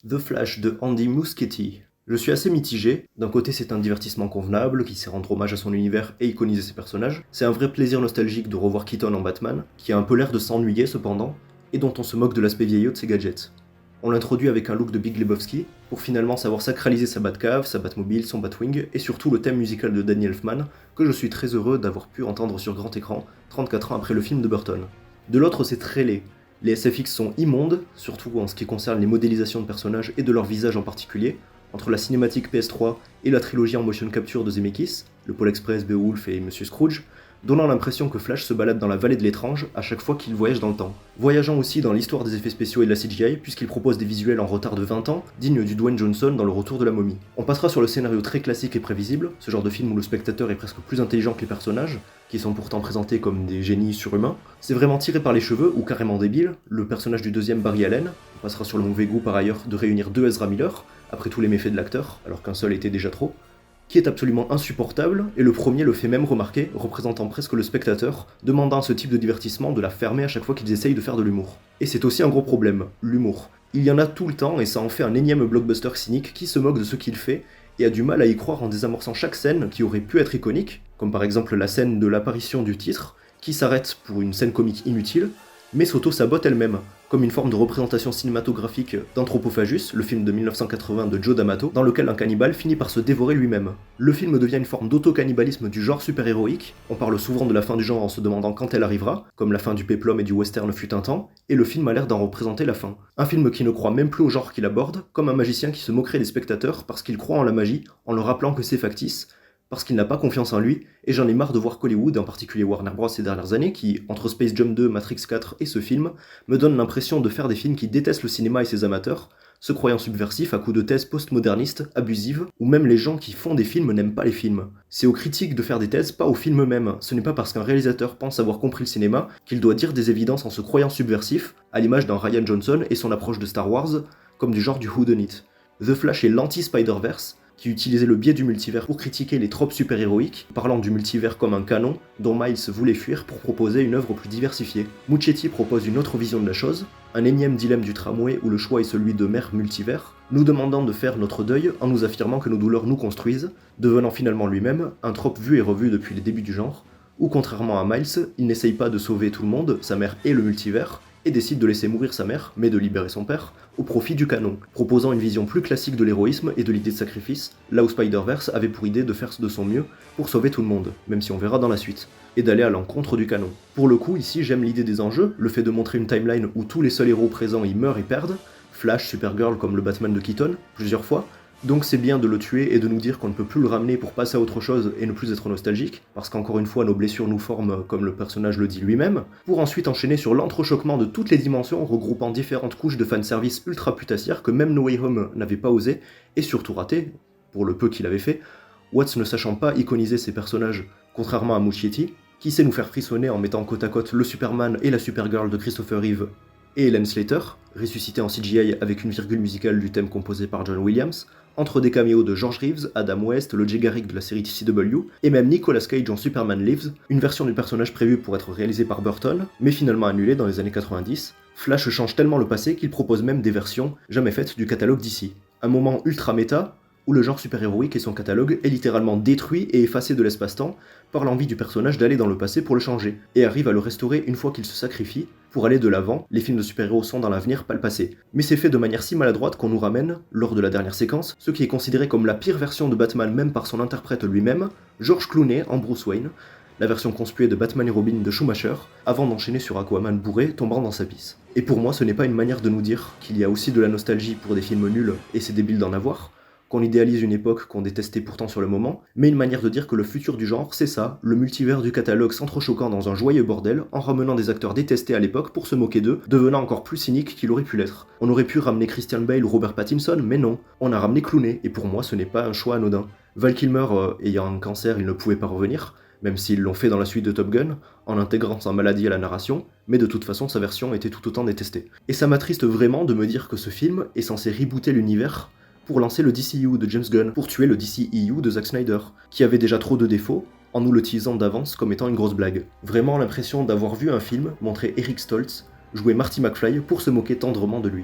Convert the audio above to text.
The Flash de Andy Muschietti. Je suis assez mitigé. D'un côté, c'est un divertissement convenable qui sait rendre hommage à son univers et iconiser ses personnages. C'est un vrai plaisir nostalgique de revoir Keaton en Batman, qui a un peu l'air de s'ennuyer cependant, et dont on se moque de l'aspect vieillot de ses gadgets. On l'introduit avec un look de Big Lebowski, pour finalement savoir sacraliser sa Batcave, sa Batmobile, son Batwing, et surtout le thème musical de Danny Elfman, que je suis très heureux d'avoir pu entendre sur grand écran, 34 ans après le film de Burton. De l'autre, c'est très laid. Les SFX sont immondes, surtout en ce qui concerne les modélisations de personnages et de leur visage en particulier, entre la cinématique PS3 et la trilogie en motion capture de Zemeckis, le Pôle Express, Beowulf et Monsieur Scrooge, donnant l'impression que Flash se balade dans la vallée de l'étrange à chaque fois qu'il voyage dans le temps. Voyageant aussi dans l'histoire des effets spéciaux et de la CGI, puisqu'il propose des visuels en retard de 20 ans, dignes du Dwayne Johnson dans Le Retour de la momie. On passera sur le scénario très classique et prévisible, ce genre de film où le spectateur est presque plus intelligent que les personnages, qui sont pourtant présentés comme des génies surhumains. C'est vraiment tiré par les cheveux, ou carrément débile, le personnage du deuxième Barry Allen, on passera sur le mauvais goût par ailleurs de réunir deux Ezra Miller, après tous les méfaits de l'acteur, alors qu'un seul était déjà trop, qui est absolument insupportable, et le premier le fait même remarquer, représentant presque le spectateur, demandant à ce type de divertissement de la fermer à chaque fois qu'ils essayent de faire de l'humour. Et c'est aussi un gros problème, l'humour. Il y en a tout le temps, et ça en fait un énième blockbuster cynique qui se moque de ce qu'il fait, et a du mal à y croire en désamorçant chaque scène qui aurait pu être iconique, comme par exemple la scène de l'apparition du titre, qui s'arrête pour une scène comique inutile, mais s'auto-sabote elle-même, comme une forme de représentation cinématographique d'Anthropophagus, le film de 1980 de Joe D'Amato, dans lequel un cannibale finit par se dévorer lui-même. Le film devient une forme d'auto-cannibalisme du genre super-héroïque, on parle souvent de la fin du genre en se demandant quand elle arrivera, comme la fin du péplum et du western fut un temps, et le film a l'air d'en représenter la fin. Un film qui ne croit même plus au genre qu'il aborde, comme un magicien qui se moquerait des spectateurs parce qu'il croit en la magie, en leur rappelant que c'est factice, parce qu'il n'a pas confiance en lui, et j'en ai marre de voir qu'Hollywood, en particulier Warner Bros ces dernières années, qui, entre Space Jam 2, Matrix 4 et ce film, me donne l'impression de faire des films qui détestent le cinéma et ses amateurs, se croyant subversifs à coups de thèses postmodernistes, abusives, ou même les gens qui font des films n'aiment pas les films. C'est aux critiques de faire des thèses, pas aux films eux-mêmes. Ce n'est pas parce qu'un réalisateur pense avoir compris le cinéma qu'il doit dire des évidences en se croyant subversif, à l'image d'un Ryan Johnson et son approche de Star Wars, comme du genre du whodunit. The Flash est l'anti-Spider-Verse, qui utilisait le biais du multivers pour critiquer les tropes super-héroïques, parlant du multivers comme un canon dont Miles voulait fuir pour proposer une œuvre plus diversifiée. Muschietti propose une autre vision de la chose, un énième dilemme du tramway où le choix est celui de mère multivers, nous demandant de faire notre deuil en nous affirmant que nos douleurs nous construisent, devenant finalement lui-même un trope vu et revu depuis les débuts du genre, où contrairement à Miles, il n'essaye pas de sauver tout le monde, sa mère et le multivers, et décide de laisser mourir sa mère, mais de libérer son père, au profit du canon, proposant une vision plus classique de l'héroïsme et de l'idée de sacrifice, là où Spider-Verse avait pour idée de faire de son mieux pour sauver tout le monde, même si on verra dans la suite, et d'aller à l'encontre du canon. Pour le coup, ici j'aime l'idée des enjeux, le fait de montrer une timeline où tous les seuls héros présents y meurent et perdent, Flash, Supergirl comme le Batman de Keaton, plusieurs fois, donc c'est bien de le tuer et de nous dire qu'on ne peut plus le ramener pour passer à autre chose et ne plus être nostalgique, parce qu'encore une fois nos blessures nous forment comme le personnage le dit lui-même, pour ensuite enchaîner sur l'entrechoquement de toutes les dimensions regroupant différentes couches de fanservice ultra putassières que même No Way Home n'avait pas osé, et surtout raté, pour le peu qu'il avait fait, Watts ne sachant pas iconiser ses personnages, contrairement à Muschietti, qui sait nous faire frissonner en mettant côte à côte le Superman et la Supergirl de Christopher Reeve et Helen Slater, ressuscité en CGI avec une virgule musicale du thème composé par John Williams, entre des caméos de George Reeves, Adam West, le Jay Garrick de la série CW, et même Nicolas Cage en Superman Lives, une version du personnage prévue pour être réalisée par Burton, mais finalement annulée dans les années 90, Flash change tellement le passé qu'il propose même des versions jamais faites du catalogue d'ici. Un moment ultra méta, où le genre super-héroïque et son catalogue est littéralement détruit et effacé de l'espace-temps par l'envie du personnage d'aller dans le passé pour le changer, et arrive à le restaurer une fois qu'il se sacrifie. Pour aller de l'avant, les films de super-héros sont dans l'avenir, pas le passé. Mais c'est fait de manière si maladroite qu'on nous ramène, lors de la dernière séquence, ce qui est considéré comme la pire version de Batman même par son interprète lui-même, George Clooney en Bruce Wayne, la version conspuée de Batman et Robin de Schumacher, avant d'enchaîner sur Aquaman bourré tombant dans sa pisse. Et pour moi, ce n'est pas une manière de nous dire qu'il y a aussi de la nostalgie pour des films nuls, et c'est débile d'en avoir, qu'on idéalise une époque qu'on détestait pourtant sur le moment, mais une manière de dire que le futur du genre, c'est ça, le multivers du catalogue s'entrechoquant dans un joyeux bordel, en ramenant des acteurs détestés à l'époque pour se moquer d'eux, devenant encore plus cynique qu'il aurait pu l'être. On aurait pu ramener Christian Bale ou Robert Pattinson, mais non, on a ramené Clooney, et pour moi ce n'est pas un choix anodin. Val Kilmer, ayant un cancer, il ne pouvait pas revenir, même s'ils l'ont fait dans la suite de Top Gun, en intégrant sa maladie à la narration, mais de toute façon sa version était tout autant détestée. Et ça m'attriste vraiment de me dire que ce film est censé rebooter l'univers, pour lancer le DCU de James Gunn, pour tuer le DCEU de Zack Snyder, qui avait déjà trop de défauts, en nous le teasant d'avance comme étant une grosse blague. Vraiment l'impression d'avoir vu un film montrer Eric Stoltz jouer Marty McFly pour se moquer tendrement de lui.